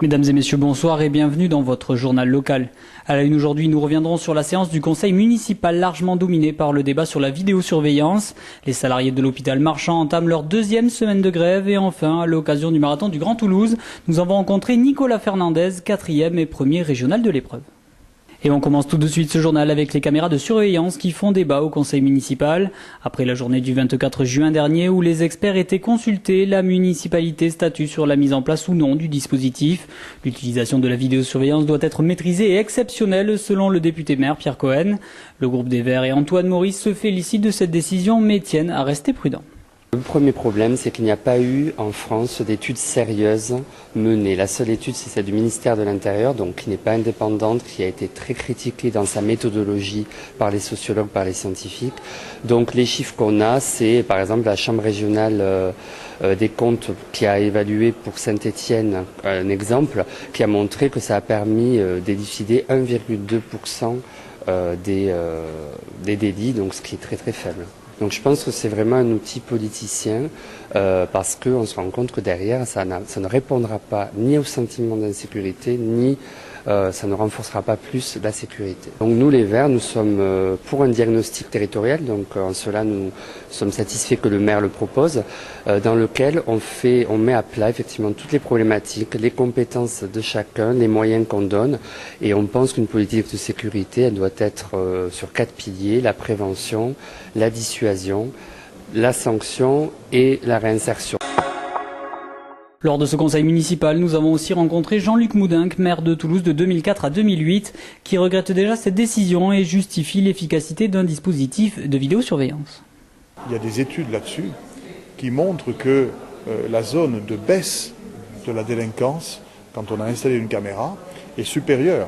Mesdames et messieurs, bonsoir et bienvenue dans votre journal local. À la une aujourd'hui, nous reviendrons sur la séance du conseil municipal largement dominée par le débat sur la vidéosurveillance. Les salariés de l'hôpital Marchand entament leur deuxième semaine de grève et enfin, à l'occasion du marathon du Grand Toulouse, nous avons rencontré Nicolas Fernandez, 4e et 1er régional de l'épreuve. Et on commence tout de suite ce journal avec les caméras de surveillance qui font débat au conseil municipal. Après la journée du 24 juin dernier où les experts étaient consultés, la municipalité statue sur la mise en place ou non du dispositif. L'utilisation de la vidéosurveillance doit être maîtrisée et exceptionnelle selon le député maire Pierre Cohen. Le groupe des Verts et Antoine Maurice se félicitent de cette décision mais tiennent à rester prudents. Le premier problème, c'est qu'il n'y a pas eu en France d'études sérieuses menées. La seule étude, c'est celle du ministère de l'Intérieur, donc qui n'est pas indépendante, qui a été très critiquée dans sa méthodologie par les sociologues, par les scientifiques. Donc les chiffres qu'on a, c'est par exemple la Chambre régionale des comptes qui a évalué pour Saint-Étienne un exemple, qui a montré que ça a permis d'élucider 1,2% des délits, donc ce qui est très très faible. Donc je pense que c'est vraiment un outil politicien parce qu'on se rend compte que derrière, ça ne répondra pas ni au sentiment d'insécurité, ni ça ne renforcera pas plus la sécurité. Donc nous les Verts, nous sommes pour un diagnostic territorial, donc en cela nous sommes satisfaits que le maire le propose, dans lequel on met à plat effectivement toutes les problématiques, les compétences de chacun, les moyens qu'on donne, et on pense qu'une politique de sécurité, elle doit être sur 4 piliers, la prévention, la dissuasion, la sanction et la réinsertion. Lors de ce conseil municipal, nous avons aussi rencontré Jean-Luc Moudinque, maire de Toulouse de 2004 à 2008, qui regrette déjà cette décision et justifie l'efficacité d'un dispositif de vidéosurveillance. Il y a des études là-dessus qui montrent que la zone de baisse de la délinquance, quand on a installé une caméra, est supérieure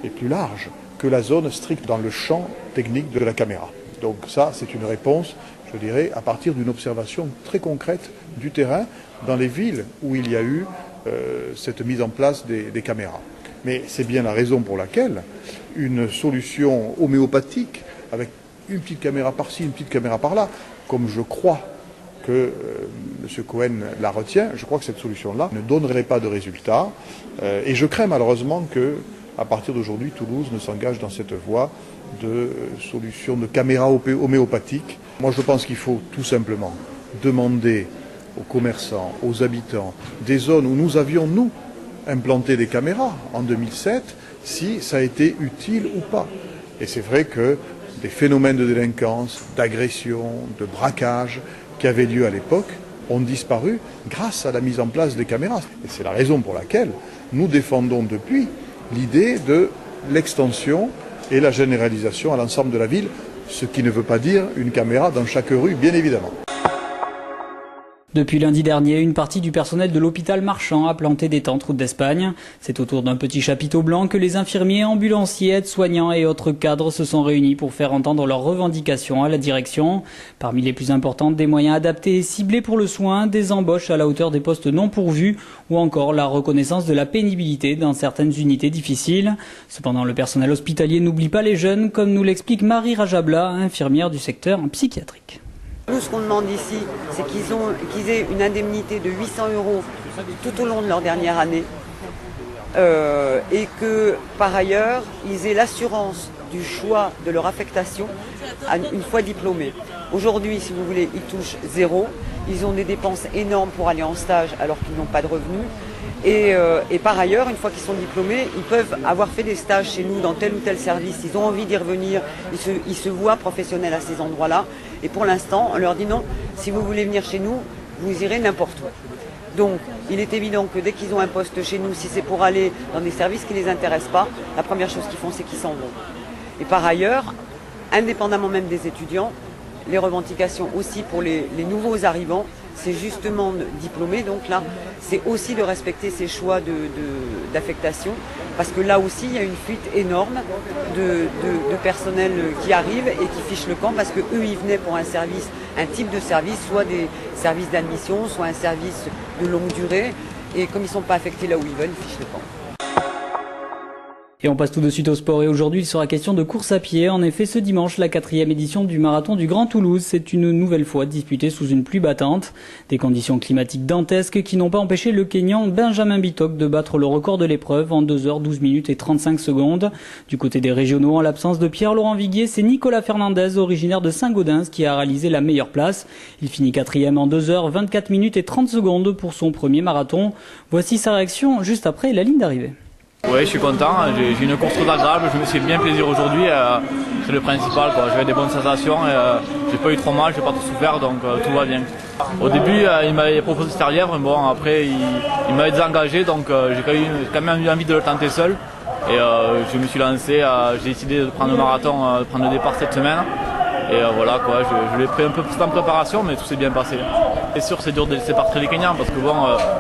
et plus large que la zone stricte dans le champ technique de la caméra. Donc ça, c'est une réponse, je dirais, à partir d'une observation très concrète du terrain dans les villes où il y a eu cette mise en place des caméras. Mais c'est bien la raison pour laquelle une solution homéopathique, avec une petite caméra par-ci, une petite caméra par-là, comme je crois que M. Cohen la retient, je crois que cette solution-là ne donnerait pas de résultat. Et je crains malheureusement que, à partir d'aujourd'hui, Toulouse ne s'engage dans cette voie de solution de caméra homéopathique. Moi, je pense qu'il faut tout simplement demander aux commerçants, aux habitants des zones où nous avions, nous, implanté des caméras en 2007, si ça a été utile ou pas. Et c'est vrai que des phénomènes de délinquance, d'agression, de braquage qui avaient lieu à l'époque ont disparu grâce à la mise en place des caméras. Et c'est la raison pour laquelle nous défendons depuis l'idée de l'extension et la généralisation à l'ensemble de la ville, ce qui ne veut pas dire une caméra dans chaque rue, bien évidemment. Depuis lundi dernier, une partie du personnel de l'hôpital Marchand a planté des tentes route d'Espagne. C'est autour d'un petit chapiteau blanc que les infirmiers, ambulanciers, aides-soignants et autres cadres se sont réunis pour faire entendre leurs revendications à la direction. Parmi les plus importantes, des moyens adaptés et ciblés pour le soin, des embauches à la hauteur des postes non pourvus ou encore la reconnaissance de la pénibilité dans certaines unités difficiles. Cependant, le personnel hospitalier n'oublie pas les jeunes, comme nous l'explique Marie Rajabla, infirmière du secteur psychiatrique. Nous, ce qu'on demande ici, c'est qu'ils aient une indemnité de 800 € tout au long de leur dernière année et que, par ailleurs, ils aient l'assurance du choix de leur affectation une fois diplômés. Aujourd'hui, si vous voulez, ils touchent 0. Ils ont des dépenses énormes pour aller en stage alors qu'ils n'ont pas de revenus. Et par ailleurs, une fois qu'ils sont diplômés, ils peuvent avoir fait des stages chez nous dans tel ou tel service. Ils ont envie d'y revenir, ils se voient professionnels à ces endroits-là. Et pour l'instant, on leur dit non, si vous voulez venir chez nous, vous irez n'importe où. Donc, il est évident que dès qu'ils ont un poste chez nous, si c'est pour aller dans des services qui ne les intéressent pas, la première chose qu'ils font, c'est qu'ils s'en vont. Et par ailleurs, indépendamment même des étudiants, les revendications aussi pour les nouveaux arrivants, c'est justement diplômés. Donc là, c'est aussi de respecter ces choix d'affectation. Parce que là aussi, il y a une fuite énorme de personnel qui arrive et qui fiche le camp parce qu'eux, ils venaient pour un service, un type de service, soit des services d'admission, soit un service de longue durée. Et comme ils ne sont pas affectés là où ils veulent, ils fichent le camp. Et on passe tout de suite au sport et aujourd'hui il sera question de course à pied. En effet, ce dimanche, la 4e édition du marathon du Grand Toulouse s'est une nouvelle fois disputée sous une pluie battante. Des conditions climatiques dantesques qui n'ont pas empêché le Kényan Benjamin Bitok de battre le record de l'épreuve en 2 h 12 minutes et 35 secondes. Du côté des régionaux, en l'absence de Pierre-Laurent Viguier, c'est Nicolas Fernandez, originaire de Saint-Gaudens, qui a réalisé la meilleure place. Il finit 4e en 2 h 24 minutes et 30 secondes pour son premier marathon. Voici sa réaction juste après la ligne d'arrivée. Oui, je suis content, j'ai une course très agréable, je me suis bien plaisir aujourd'hui, c'est le principal, j'avais des bonnes sensations, j'ai pas eu trop mal, j'ai pas trop souffert, donc tout va bien. Au début, il m'avait proposé cette lièvre, bon après il m'avait désengagé, donc j'ai quand même eu envie de le tenter seul. Et je me suis lancé, j'ai décidé de prendre le marathon, de prendre le départ cette semaine. Et voilà quoi, je l'ai pris un peu plus en préparation, mais tout s'est bien passé. C'est sûr, c'est dur de laisser partir les Kenyans parce que bon,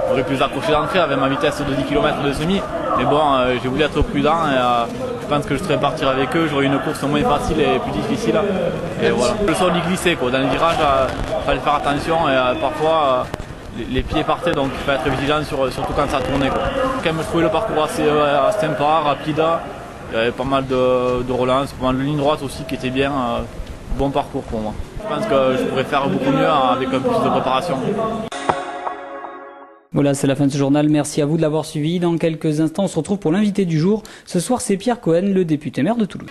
j'aurais pu les accrocher d'entrée avec ma vitesse de 10 km de semi. Mais bon, j'ai voulu être prudent et je pense que je serais partir avec eux, j'aurais une course moins facile et plus difficile. Et voilà. Le sol il glissait quoi, dans le virage, il fallait faire attention et parfois les pieds partaient, donc il fallait être vigilant surtout quand ça tournait quoi. Quand même, je trouvais le parcours assez sympa, rapide. Il y avait pas mal de relances, pas mal de lignes droites aussi qui étaient bien. Bon parcours pour moi. Je pense que je pourrais faire beaucoup mieux avec un peu plus de préparation. Voilà, c'est la fin de ce journal. Merci à vous de l'avoir suivi. Dans quelques instants, on se retrouve pour l'invité du jour. Ce soir, c'est Pierre Cohen, le député maire de Toulouse.